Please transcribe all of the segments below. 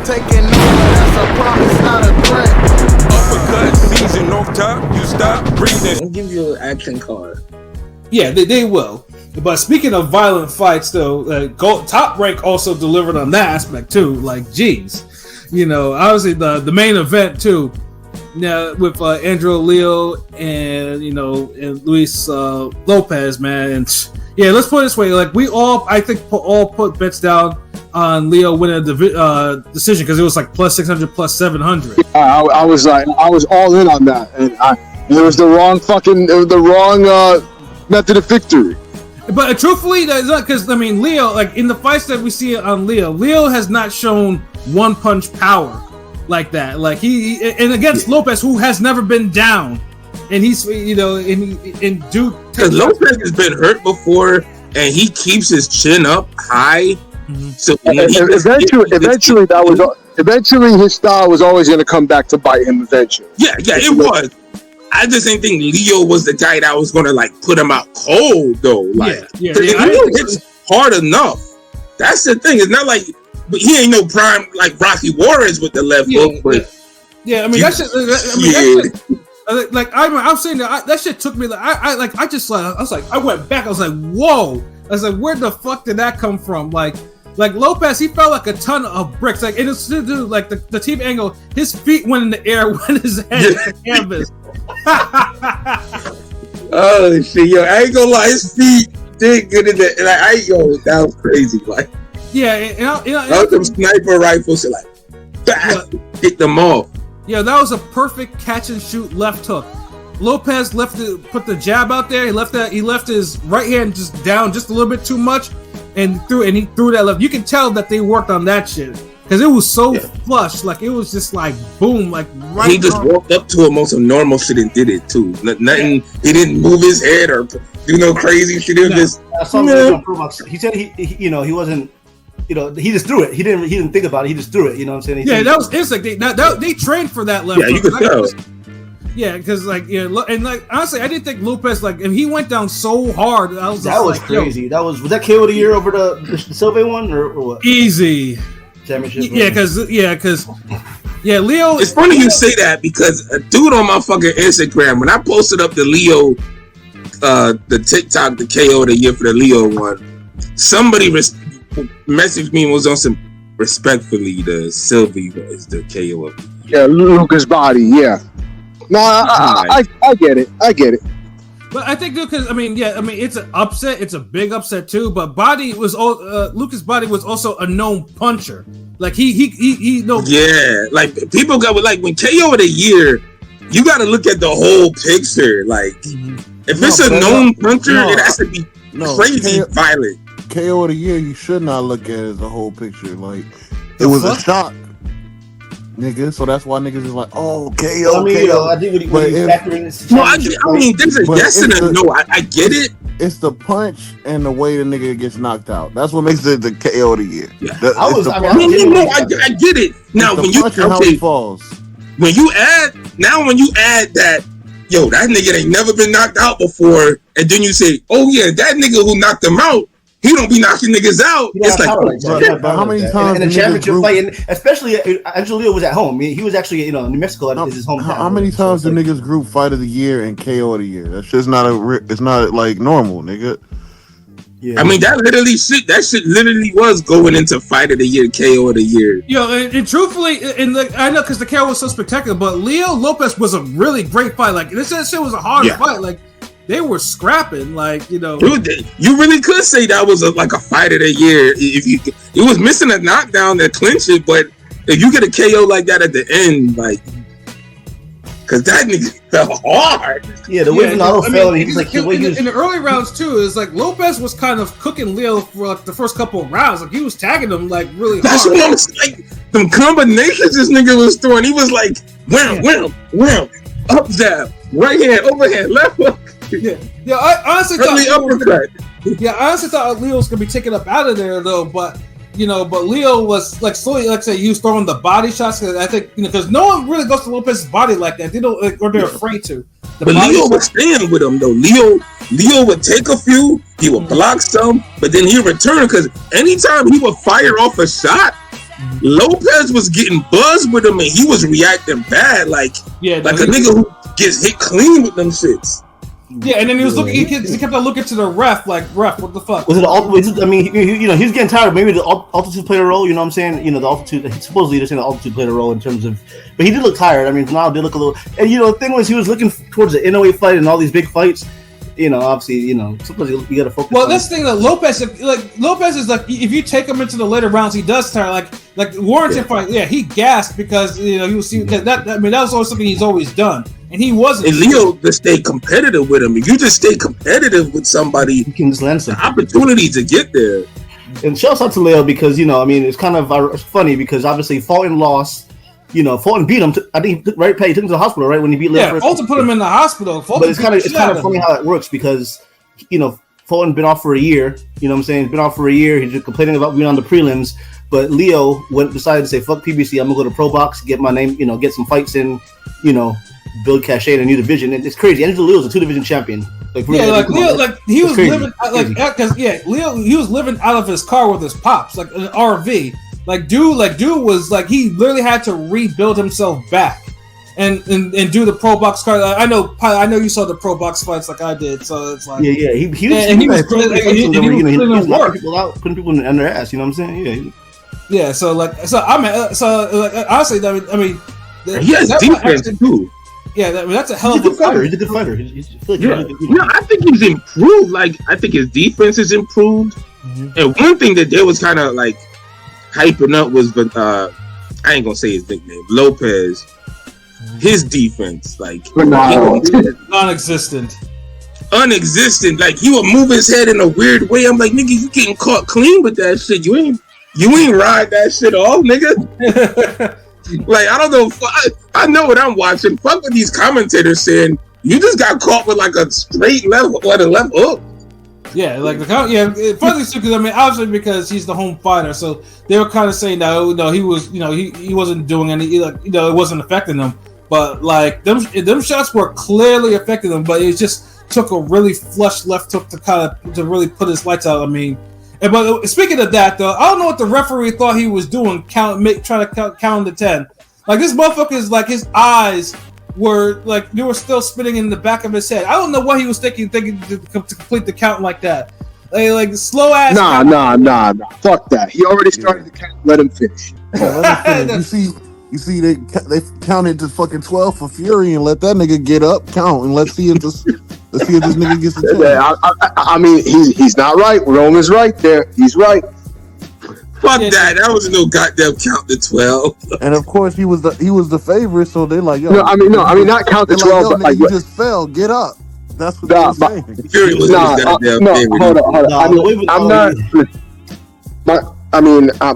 taking over, that's a promise, not a threat. Uppercut, season off top, you stop breathing. I'll give you an action card. Yeah, they will. But speaking of violent fights, though, Top Rank also delivered on that aspect too. Like, geez, you know, obviously the main event too. Now with Angelo Leo and and Luis Lopez, man, and yeah, let's put it this way: like we all, I think, put bets down on Leo winning the decision because it was like plus 600, plus 700. I was all in on that, and it was the wrong method of victory. But truthfully, that's not because Leo, like in the fights that we see on Leo has not shown one punch power like that. Like he against Lopez, who has never been down, and he's in Duke. Because Lopez has been hurt before, and he keeps his chin up high. Mm-hmm. So eventually his style was always going to come back to bite him. Eventually, yeah, it was. I just didn't think Leo was the guy that was gonna like put him out cold though. Like, Leo hits hard enough. That's the thing. It's not like, but he ain't no prime like Rocky Juarez with the left hook. But that shit. Like I'm saying that shit took me. I went back. I was like, whoa. I was like, where the fuck did that come from? Like Lopez, he felt like a ton of bricks. Like, and it's to do like the TV angle. His feet went in the air when his head hit the canvas. Oh shit, yo! I ain't gonna lie, his feet did good in the. Like, that was crazy. Like, that was them sniper rifles. So like, hit them off. Yeah, that was a perfect catch and shoot left hook. Lopez put the jab out there. He left his right hand just down just a little bit too much, and he threw that left. You can tell that they worked on that shit because it was so flush. Like it was just like boom, like right. He just walked up to him on some normal shit and did it too. Nothing. He didn't move his head or do no crazy shit. He just. He said he wasn't. He just threw it. He didn't think about it. He just threw it. You know what I'm saying? That was instinct. They trained for that left. Yeah, you could tell. Yeah, because and honestly, I didn't think Lopez and he went down so hard. That was crazy. Yo. Was that KO of the year over the Silva one or what? Easy. Championship. Yeah, because Leo. It's funny you say that because a dude on my fucking Instagram, when I posted up the Leo, the TikTok, the KO of the year for the Leo one, somebody messaged me and was on some respectfully the Sylvie is the KO of the year. Yeah, Lucas Body, yeah. No, I get it. But I think because it's an upset. It's a big upset too. But Body was Lucas Body was also a known puncher. Like he knows. Yeah, like people got like when KO of the year, you got to look at the whole picture. Like if it's a known puncher, it has to be crazy violent. KO of the year, you should not look at it as the whole picture. Like it was a shock. Nigga, so that's why niggas is like, oh, KO. I think when you factoring this. No, I mean, there's a yes and a no. I get it. It's the punch and the way the nigga gets knocked out. That's what makes it the KO of the year. Yeah. I get it. Now when you falls. When you add that, yo, that nigga ain't never been knocked out before, and then you say, oh yeah, that nigga who knocked him out. He don't be knocking niggas out. It's like, but how many times in the championship fight, and especially Angelo Leo was at home. I mean, he was actually New Mexico is his hometown. How many times the niggas group fight of the year and KO of the year? That's just it's not like normal, nigga. Yeah. I mean that shit literally was going into fight of the year, KO of the year. And truthfully, I know because the KO was so spectacular, but Leo Lopez was a really great fight. Like this shit was a hard fight. Like. They were scrapping, Dude, you really could say that was a fight of the year. It was missing a knockdown that clinched it, but if you get a KO like that at the end, because that nigga fell hard. Yeah, the way Ronaldo fell, he was like, in the early rounds too. It's like Lopez was kind of cooking Leo for the first couple of rounds. Like he was tagging him really That's hard. What I was like. Them combinations this nigga was throwing. He was like, wham, up jab, right hand, overhand, left hook. I honestly thought Leo was gonna be taken up out of there though, but Leo was slowly, he was throwing the body shots. Cause I think because no one really goes to Lopez's body like that. They don't, or they're afraid to. But Leo was staying with him though. Leo would take a few, he would block some, but then he would return because anytime he would fire off a shot, Lopez was getting buzzed with him, and he was reacting bad, like a nigga who gets hit clean with them shits. Yeah, and then he was looking. He kept on looking to the ref, like, ref, what the fuck? Was it? I mean, he's getting tired. Maybe the altitude played a role. You know what I'm saying? The altitude. Supposedly they're saying the altitude played a role in terms of. But he did look tired. I mean, now did look a little. And the thing was, he was looking towards the NOA fight and all these big fights. Obviously, sometimes you got to focus. Well, this thing that Lopez is like, if you take him into the later rounds, he does tire. Like Warrington fight, he gasped because he was seeing that. I mean, that was always something he's always done, and he wasn't. And Leo just stay competitive with him. If you just stay competitive with somebody, you can just land some opportunity to get there. And shouts out to Leo because it's kind of funny because obviously Fulton lost. Fulton beat him. I think he took him to the hospital right when he beat Leo. Yeah, Fulton put him in the hospital. Fulton, but it's kind of funny how it works because Fulton been off for a year. You know what I'm saying? He's been off for a year. He's just complaining about being on the prelims. But Leo decided to say, "Fuck PBC. I'm gonna go to Pro Box, get my name. Get some fights in. Build cachet in a new division." And it's crazy. Angelo Leo's a 2-division champion. Leo, he was living Leo. He was living out of his car with his pops, like an RV. Dude was he literally had to rebuild himself back, and do the Pro Box card. I know you saw the Pro Box fights like I did, so it's like he was putting people in their ass. You know what I'm saying? Yeah. So honestly, I mean, he has defense too. Yeah, that's a hell of a fighter. He's a good fighter. I think he's improved. I think his defense is improved. Mm-hmm. And one thing that they was kind of hyping up was, I ain't gonna say his nickname, Lopez. His defense, non-existent. He would move his head in a weird way. I'm like, nigga, you getting caught clean with that shit. You ain't ride that shit off, nigga. I don't know. I know what I'm watching. Fuck with these commentators saying you just got caught with a straight left or a left hook. Yeah, partly because obviously because he's the home fighter, so they were kind of saying that he was he wasn't doing any it wasn't affecting him, but them shots were clearly affecting him, but it just took a really flush left hook to really put his lights out. I mean, but speaking of that though, I don't know what the referee thought he was doing, trying to count to 10. This motherfucker's his eyes were they were still spinning in the back of his head. I don't know what he was thinking to complete the count like that. Slow ass. Nah. Fuck that. He already started the count. Let him finish. You see, they counted to fucking 12 for Fury and let that nigga get up, count, and let's see if this nigga gets the 10. Yeah, I mean, he's not right. Roman's right there. He's right. Fuck that. That was no goddamn count to 12. And of course he was the favorite, so they're like, yo. No, I mean not count to 12, but you just fell, get up. That's what they're saying. Fury was goddamn favorite. Hold on.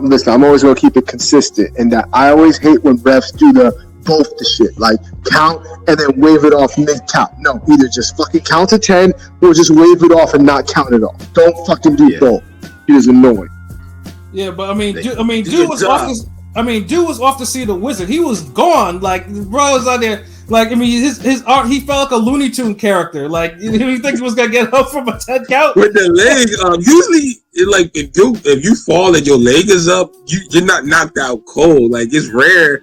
Listen, I'm always gonna keep it consistent in that I always hate when refs do both the shit, count and then wave it off mid-count. No, either just fucking count to 10 or just wave it off and not count it off. Don't fucking do both. It is annoying. Yeah, but dude was off to see the wizard. He was gone. Bro was out there. His art. He felt like a Looney Tune character. You think he was gonna get up from a 10 count with the leg? Usually, if you fall and your leg is up, you're not knocked out cold. It's rare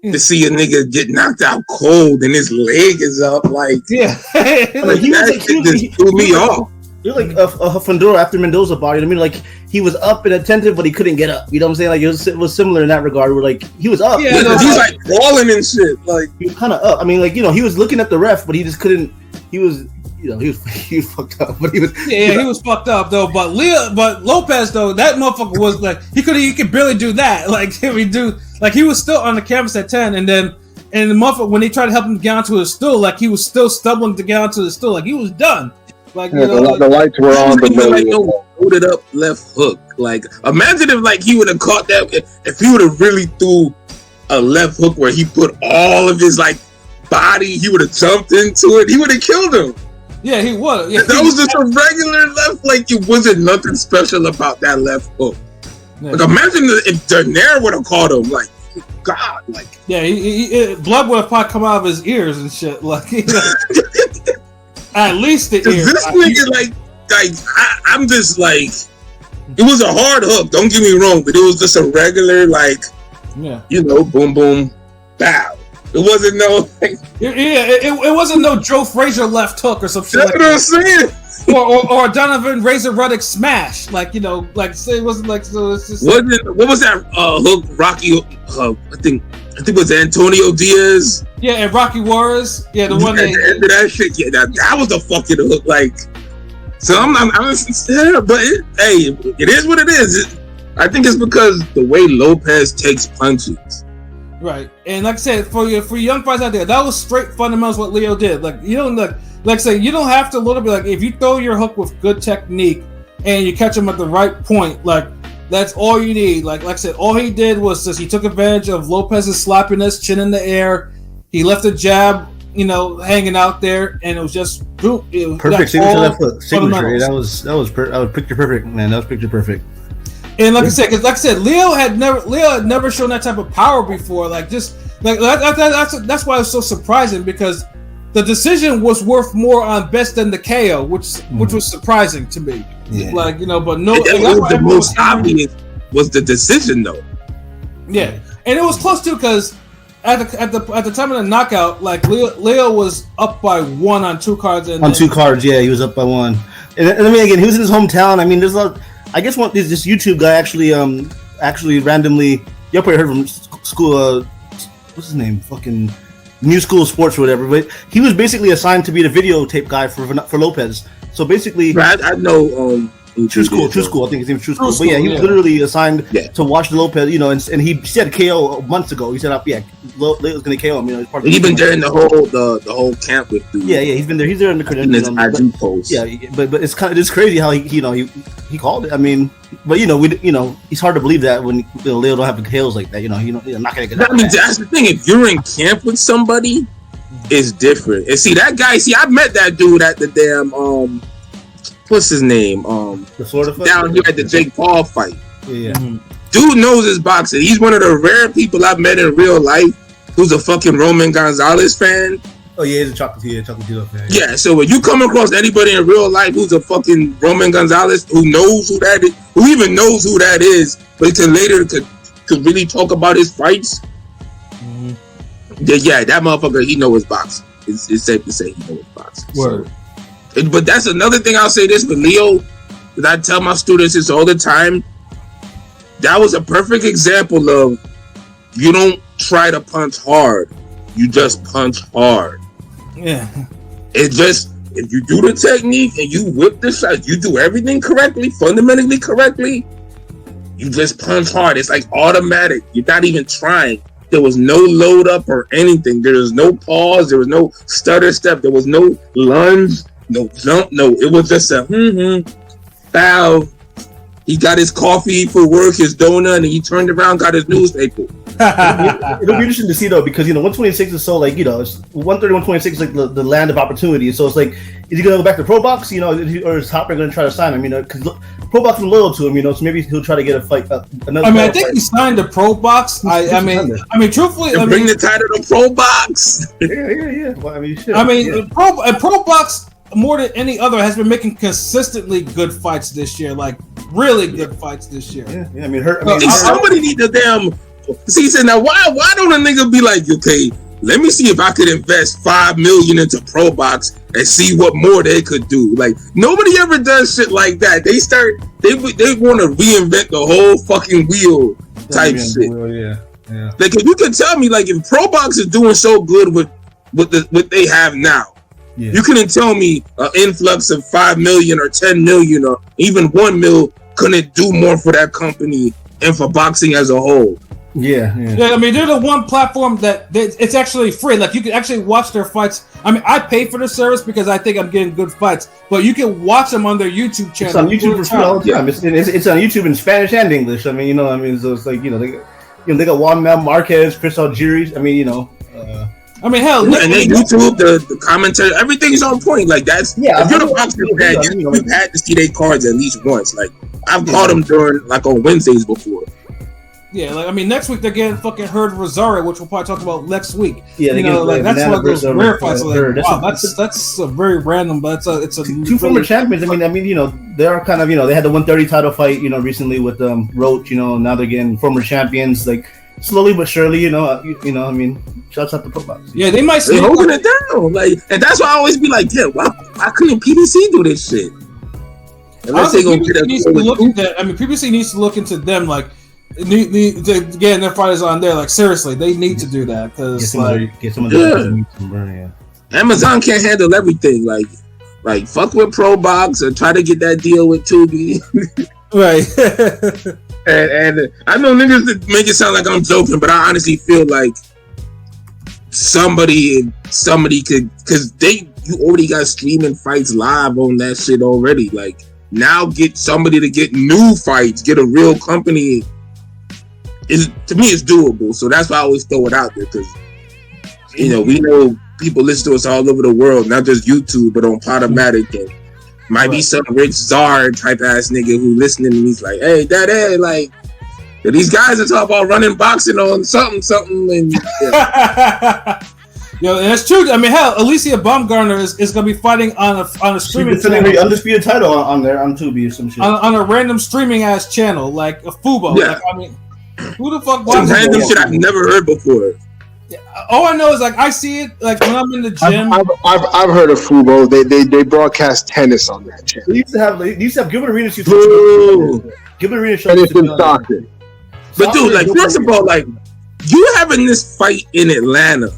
to see a nigga get knocked out cold and his leg is up. That shit just threw me off. You're like a Fundora after Mendoza body. I mean, he was up and attentive, but he couldn't get up. You know what I'm saying? It was similar in that regard. Where he was up. Yeah, he's falling and shit. He was kind of up. I mean, he was looking at the ref, but he just couldn't. He was fucked up. But he was. Yeah, he was fucked up though. But Lopez though, that motherfucker was he could barely do that. He was still on the canvas at 10, and the motherfucker when they tried to help him get onto his stool, he was still stumbling to get onto the stool. He was done. The lights were on. Loaded up left hook. Imagine if he would have caught that. If he would have really threw a left hook where he put all of his body, he would have jumped into it. He would have killed him. Yeah, he would. Yeah, that was just a regular left. It wasn't nothing special about that left hook. Yeah. Imagine if Daenerys would have caught him. God, yeah, blood would have probably come out of his ears and shit. At least the ears. This nigga, I'm just It was a hard hook. Don't get me wrong, but it was just a regular boom boom, bow. It wasn't no. It wasn't no Joe Frazier left hook or something. That's what I'm saying. Or Donovan Razor Ruddock smash, it wasn't like so. It's just what was that hook? Rocky, I think it was Antonio Diaz. Yeah, and Rocky Juarez. Yeah, the one at the end of that shit. Yeah, that was the fucking hook. Like, so I'm but it is what it is. I think it's because the way Lopez takes punches. Right, and like I said, for young fighters out there, that was straight fundamentals what Leo did. Like, you don't like say you don't have to little bit like if you throw your hook with good technique and you catch him at the right point, like that's all you need. Like I said, all he did was just he took advantage of Lopez's sloppiness, chin in the air. He left a jab, hanging out there, and it was just boom. Perfect signature left foot. Signature. That was picture perfect, man. That was picture perfect. And like I said, Leo had never shown that type of power before. That's why it's so surprising because the decision was worth more on best than the KO, which was surprising to me. Yeah. But no, the most obvious was the decision though. Yeah, and it was close too because at the time of the knockout, like Leo was up by 1 on 2 cards. Two cards, yeah, he was up by 1. And I mean, again, he was in his hometown. I mean, there's a lot. I guess this YouTube guy actually randomly. You probably heard from school. What's his name? Fucking New School Sports or whatever. But he was basically assigned to be the videotape guy for Lopez. So basically, I know. True School. I think his name was True School. But yeah, he was literally assigned to watch the Lopez. And he said KO months ago. He said, Leo's going to KO him. It's part of he's been there in the whole camp with dude. Yeah, he's been there. He's there in the credentials. IG post. Yeah, but it's it's crazy how he called it. I mean, but he's hard to believe that when Leo don't have the KOs like that. You're not going to get. I mean, that's the thing. If you're in camp with somebody, it's different. And see that guy. I met that dude at the damn what's his name? The Florida fight? Down here at the Jake Paul fight. Yeah. Mm-hmm. Dude knows his boxing. He's one of the rare people I've met in real life who's a fucking Roman Gonzalez fan. Oh yeah, he's a Chocolatito fan. Yeah, so when you come across anybody in real life who's a fucking Roman Gonzalez who knows who that is, who even knows who that is, but could really talk about his fights. Mm-hmm. Yeah, that motherfucker, he knows his boxing. It's safe to say he knows his boxing. Word. So. But that's another thing I'll say this with Leo, because I tell my students this all the time. That was a perfect example of you don't try to punch hard, you just punch hard. Yeah. It's just if you do the technique and you whip the shot, you do everything correctly, fundamentally correctly, you just punch hard. It's like automatic. You're not even trying. There was no load up or anything. There was no pause. There was no stutter step. There was no lunge. No jump, no. It was just a bow. He got his coffee for work, his donut, and he turned around, got his newspaper. It'll be interesting to see though, because 126 is so like it's 130, 126 is like the land of opportunity. So it's like, is he gonna go back to pro box? Or is Hopper gonna try to sign him? Because pro box is loyal to him. So maybe he'll try to get a fight. Another. I mean, I think he signed a pro box. I mean, truthfully, bring the title to pro box. Yeah. Well, I mean, shit. Pro box, more than any other, has been making consistently good fights this year, like really good fights this year. Yeah. I mean, somebody need the damn. See, he said, now why don't a nigga be like, okay, let me see if I could invest $5 million into Pro Box and see what more they could do. Like nobody ever does shit like that. They want to reinvent the whole fucking wheel type shit. Yeah. Like if you can tell me, like if Pro Box is doing so good with what they have now. Yeah. You couldn't tell me an influx of 5 million or 10 million or even 1 mil couldn't do more for that company and for boxing as a whole. Yeah. I mean, they're the one platform that it's actually free. Like you can actually watch their fights. I mean, I pay for the service because I think I'm getting good fights, but you can watch them on their YouTube channel. It's on YouTube for free all the time. It's on YouTube in Spanish and English. I mean, so it's like they got Juan Marquez, Chris Algieri. I mean, I mean, hell, and then YouTube, the commentary, everything's on point. Like that's if you're the boxing fan, you've had to see their cards at least once. Like I've caught them during on Wednesdays before. Yeah, like I mean, next week they're getting fucking Herd Rosario, which we'll probably talk about next week. Yeah, that's one of those rare fights. Like, wow, that's a very random, but it's a two former champions. I mean, they are kind of they had the 130 title fight recently with Roach. Now they're getting former champions like slowly but surely. I mean, shouts out to Podomatic. Yeah, they might stay holding it down, like, and that's why I always be like, yeah, why couldn't PBC do this shit? Unless they gonna get PBC needs to look into them like. Getting their fighters on there, like seriously, they need to do that because get some of the Amazon can't handle everything. Like fuck with Pro Box and try to get that deal with Tubi. Right. and I know niggas that make it sound like I'm joking, but I honestly feel like somebody could, because you already got streaming fights live on that shit already. Like now, get somebody to get new fights, get a real company. To me, it's doable. So that's why I always throw it out there because, we know people listen to us all over the world, not just YouTube, but on Podomatic. And might be some rich czar type ass nigga who listening and he's like, hey, daddy, like, these guys are talking about running boxing on something. And Yo, and that's true. I mean, hell, Alicia Baumgartner is going to be fighting on a streaming channel. She's undisputed title on there on Tubi or some shit. On a random streaming ass channel, like a Fubo. Yeah. Like, I mean, who the fuck watches random shit I've never heard before? Yeah. All I know is like I see it like when I'm in the gym. I've heard of Fubo. They broadcast tennis on that channel. They used to have Gilbert Arenas. Gilbert Arenas tennis and soccer. But dude, like first of all, like you having this fight in Atlanta,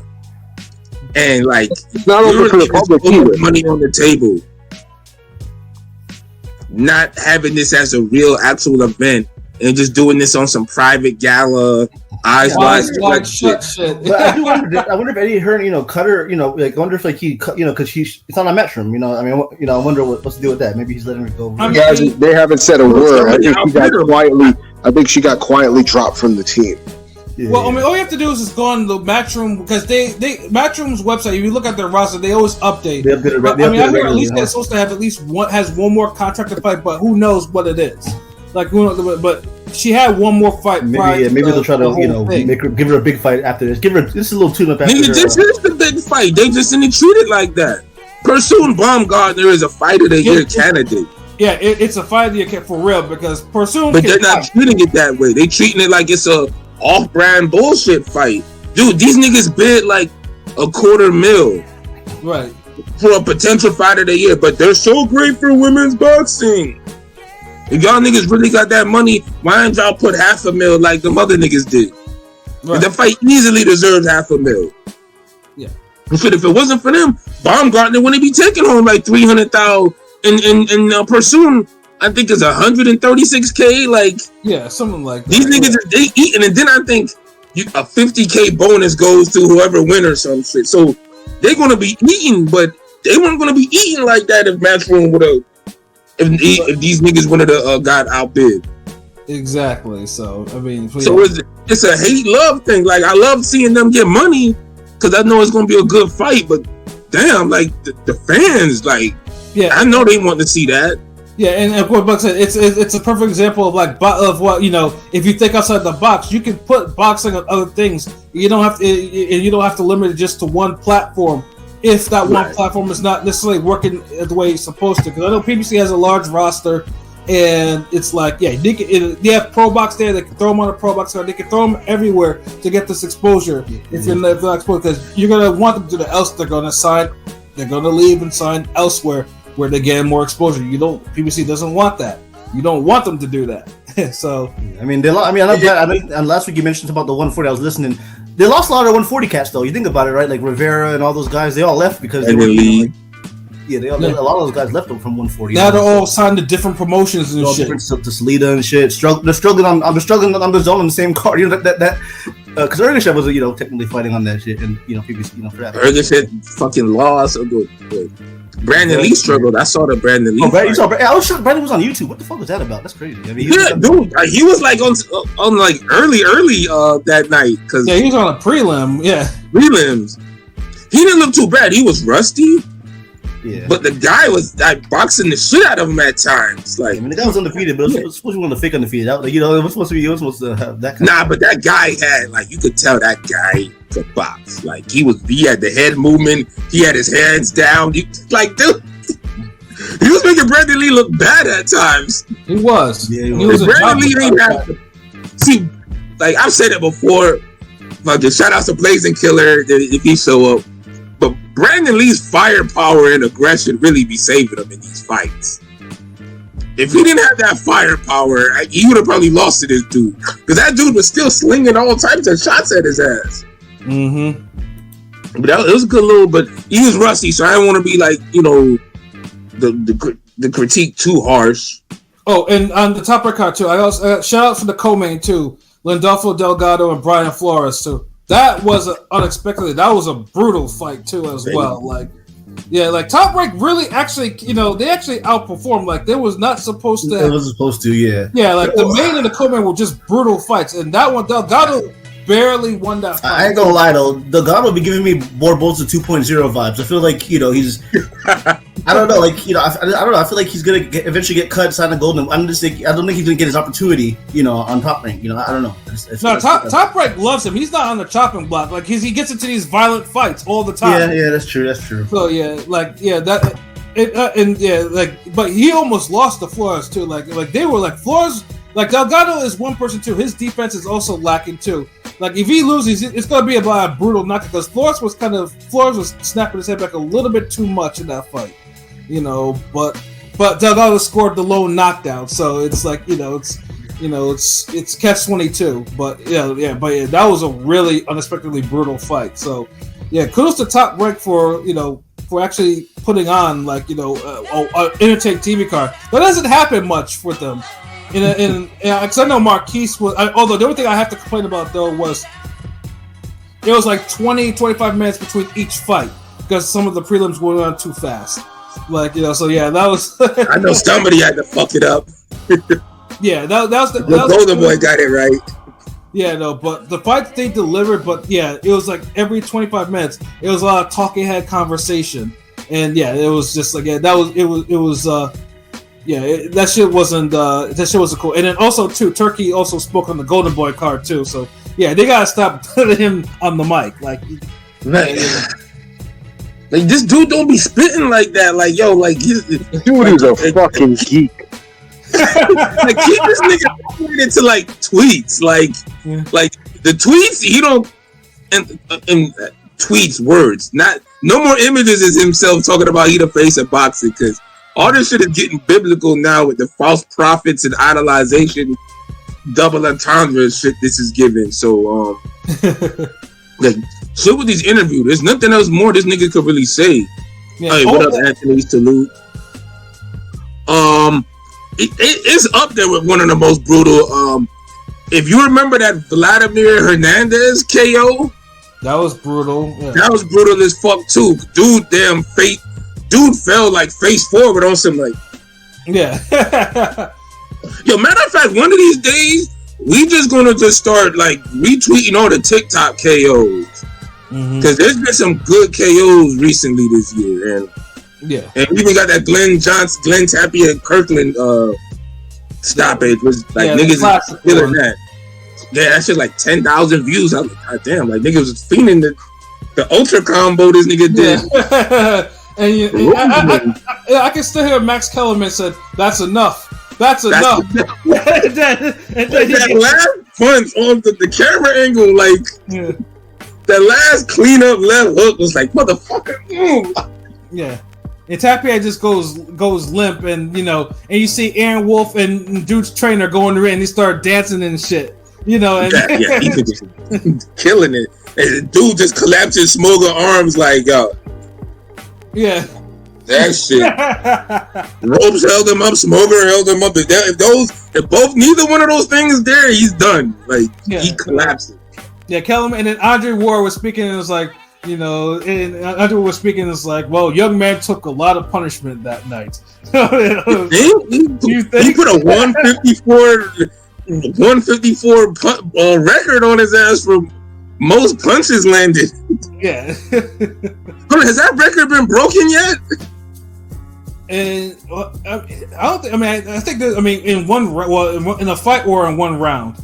and like it's not open for the public either. Money on the table, not having this as a real actual event. And just doing this on some private gala, eyes wide shut shit. But I do wonder. I wonder if Eddie Hearn, cut her. Like I wonder if like he, because it's on a Metrum. I wonder what's the deal with that. Maybe he's letting her go. They haven't said a word. I think she got quietly dropped from the team. Yeah. Well, I mean, all you have to do is just go on the Matchroom because Matchroom's website. If you look at their roster, they always update. I hear at least they're supposed to have at least one more contracted fight, but who knows what it is. Like, but she had one more fight. Maybe they'll try to, give her a big fight after this. Give her this is a little tune-up after this. This is the big fight. They just didn't treat it like that. Pursuing Baumgartner is a fight of the year candidate. Yeah, it's a fight of the year for real because Pursuing. But they're not treating it that way. They treating it like it's a off-brand bullshit fight. Dude, these niggas bid like $250,000. Right. For a potential fight of the year, but they're so great for women's boxing. If y'all niggas really got that money, why didn't y'all put $500,000 like the other niggas did? Right. The fight easily deserves $500,000. Yeah. But if it wasn't for them, Baumgartner wouldn't be taking home like $300,000 and Pursuing, I think it's $136K. Like, yeah, something like that. These niggas they eating, and then I think a $50K bonus goes to whoever wins or some shit. So they're gonna be eating, but they weren't gonna be eating like that if Matchroom would have. If these niggas would have got outbid. Exactly. So I mean, so it's a hate-love thing. Like I love seeing them get money because I know it's gonna be a good fight. But damn, like the fans, like I know they want to see that. Yeah, and what Buck said, it's a perfect example of what if you think outside the box, you can put boxing on other things. You don't have to limit it just to one platform. If that one platform is not necessarily working the way it's supposed to, because I know PBC has a large roster, and it's like, they have Pro Box there. They can throw them on a Pro Box card. They can throw them everywhere to get this exposure. If they're not exposed, because you're gonna want them to do that, else they're gonna sign. They're gonna leave and sign elsewhere where they're getting more exposure. PBC doesn't want that. You don't want them to do that. So and last week you mentioned about the 140. I was listening. They lost a lot of 140 cats though. You think about it, right? Like Rivera and all those guys, they all left because they were. A lot of those guys left them from 140. Now they're all signed to different promotions and shit. Different to Salida and shit. They're struggling on the zone on the same card. Because Ergus was technically fighting on that shit, and PBC for that. Ergus had fucking lost. Brandon Lee struggled. I saw the Brandon Lee. I was shocked. Brandon was on YouTube. What the fuck was that about? That's crazy. I mean, dude, he was like on like early that night because he was on a prelim. Yeah, prelims. He didn't look too bad. He was rusty. Yeah. But the guy was like boxing the shit out of him at times. Like, I mean, the guy was undefeated, but it was supposed to be one of the fake undefeated. That, you know, it was supposed to have that. Nah, but that guy had like you could tell that guy could box. Like he had the head movement. He had his hands down. Like, dude, he was making Brandon Lee look bad at times. He was. Yeah, he was. Brandon Lee ain't have. See, like I've said it before. Fucking shout out to Blazing Killer if he show up. But Brandon Lee's firepower and aggression really be saving him in these fights. If he didn't have that firepower, he would have probably lost to this dude. Because that dude was still slinging all types of shots at his ass. Mm-hmm. But it was a good little, but he was rusty, so I didn't want to be like, you know, the critique too harsh. Oh, and on the top card too, I also shout out for the co-main too, Landolfo Delgado and Brian Flores too. That was unexpectedly. That was a brutal fight too, as well. Like, yeah, like Top Rank really actually, you know, they actually outperformed. Like, they was not supposed to. It wasn't supposed to, yeah. Yeah, like the main and the co-main were just brutal fights, and that one Delgado barely won that fight. I ain't gonna lie though, Delgado be giving me Barbosa 2.0 vibes. I feel like, you know, he's. I don't know, like, you know, I don't know. I feel like he's gonna eventually get cut, sign a golden. I don't think he's gonna get his opportunity, you know, on Top Rank. You know, I don't know. Top Rank loves him. He's not on the chopping block. Like he gets into these violent fights all the time. Yeah, that's true. So yeah, but he almost lost to Flores too. Like they were like Flores. Like Delgado is one person too. His defense is also lacking too. Like if he loses, it's gonna be about a brutal knockout because Flores was snapping his head back a little bit too much in that fight. You know, but Delgado scored the lone knockdown, so it's like it's catch-22. But that was a really unexpectedly brutal fight. So yeah, kudos to Top Rank for actually putting on like an entertaining TV card. That doesn't happen much for them. Because I know Marquise was. Although the only thing I have to complain about though was it was like 20-25 minutes between each fight because some of the prelims went on too fast. Like, so yeah, that was. I know somebody had to fuck it up. Yeah, that was the Golden Boy got it right. Yeah, no, but the fight that they delivered, but yeah, it was like every 25 minutes, it was a lot of talking head conversation, and yeah, it was just like that shit wasn't cool. And then also too, Turkey also spoke on the Golden Boy card too, so yeah, they gotta stop putting him on the mic, like. Like this dude don't be spitting like that. Like dude is a fucking geek. Like keep this nigga into like tweets. Like the tweets he don't and tweets words. No more images is himself talking about he the face of boxing because all this shit is getting biblical now with the false prophets and idolization, double entendre shit this is giving. So like. Shit with these interviews, there's nothing else more this nigga could really say. Yeah. Hey, what up, Anthony? Salute. It's up there with one of the most brutal. If you remember that Vladimir Hernandez KO, that was brutal. Yeah. That was brutal as fuck too. Dude fell like face forward on some like. Yeah. Yo, matter of fact, one of these days we just gonna start like retweeting all the TikTok KOs. Because there's been some good KOs recently this year, and we even got that Glenn Tapia Kirkland stoppage was like niggas is feeling that. Yeah, that shit like 10,000 views. I was like, God damn, like niggas was fiending the ultra combo this nigga did. And I can still hear Max Kellerman said, "That's enough. That's enough." That last punch on the camera angle, like. Yeah. That last cleanup left hook was like motherfucker. Yeah, and Tapia just goes limp, and and you see Aaron Wolf and dude's trainer going to the ring, and they start dancing and shit. And he just killing it. And dude just collapses, Smoger arms like yo. Yeah, that shit. Ropes held him up, Smoger held him up. If neither one of those things there, he's done. Like he collapses. Yeah, Kellerman, and then Andre Ward was speaking, and it was like, and Andre was speaking, and it's like, well, young man took a lot of punishment that night. He put a 154 record on his ass for most punches landed. Yeah. Has that record been broken yet? And I don't think. I mean, I think that. I mean, in one in a fight or in one round.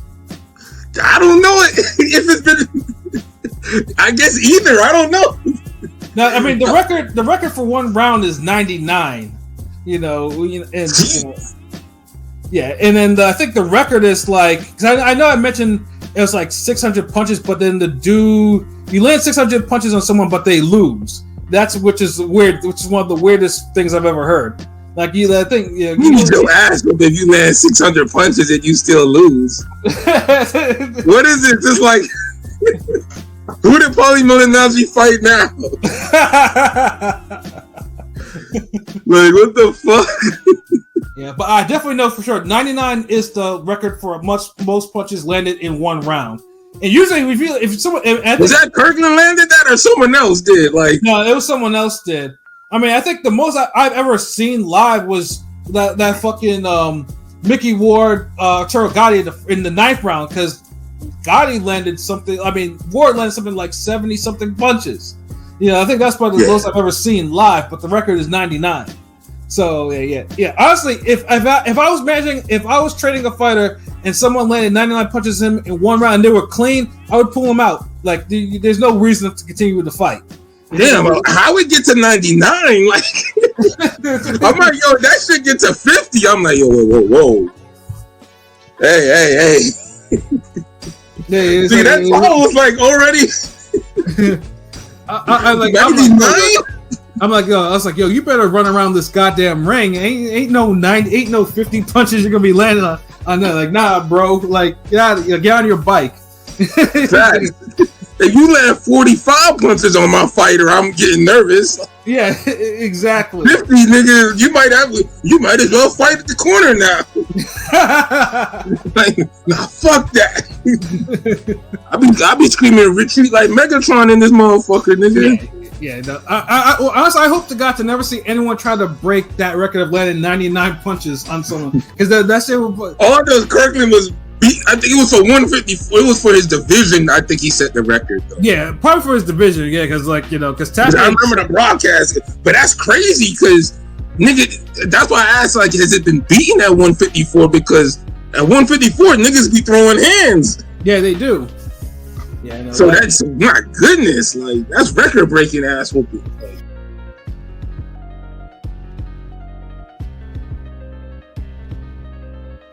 I don't know if it's been. I guess either. I don't know. Now, I mean, the record for one round is 99. Yeah, and then I think the record is like, because I know I mentioned it was like 600 punches, but then you land 600 punches on someone, but they lose. Which is weird. Which is one of the weirdest things I've ever heard. Like I think you need to ask if you land 600 punches and you still lose. What is it? Just like who did Paulie Malignaggi fight now? Like what the fuck? Yeah, but I definitely know for sure 99 is the record for most punches landed in one round. And usually, if someone was that Kirkland landed that or someone else did? Like no, it was someone else did. I mean, I think the most I've ever seen live was that fucking Mickey Ward Arturo Gotti in the 9th round because Gotti landed something. I mean, Ward landed something like 70 something punches. I think that's probably the most I've ever seen live. But the record is 99. So yeah. Honestly, if I was training a fighter and someone landed 99 punches him in one round and they were clean, I would pull him out. Like there's no reason to continue with the fight. Damn, how we get to 99? Like I'm like, yo, that shit get to 50. I'm like, yo, whoa. Hey. See, that ball was like already. I'm like 99. I was like, yo, you better run around this goddamn ring. Ain't no 50 punches you're gonna be landing on that. Like, nah, bro. Like, get on your bike. If you land 45 punches on my fighter, I'm getting nervous. Yeah, exactly. 50 niggas, you might as well fight at the corner now. Like, nah, fuck that. I be screaming retreat like Megatron in this motherfucker, nigga. Yeah. No, honestly, I hope to God to never see anyone try to break that record of landing 99 punches on someone because that shit would. All those Kirkland was. I think it was for 154. It was for his division. I think he set the record, though. Yeah, probably for his division. Yeah, because I remember the broadcast, but that's crazy because nigga. That's why I asked, like, has it been beaten at 154? Because at 154, niggas be throwing hands. Yeah, they do. Yeah. No, so that's my goodness, like that's record breaking ass whooping. Like,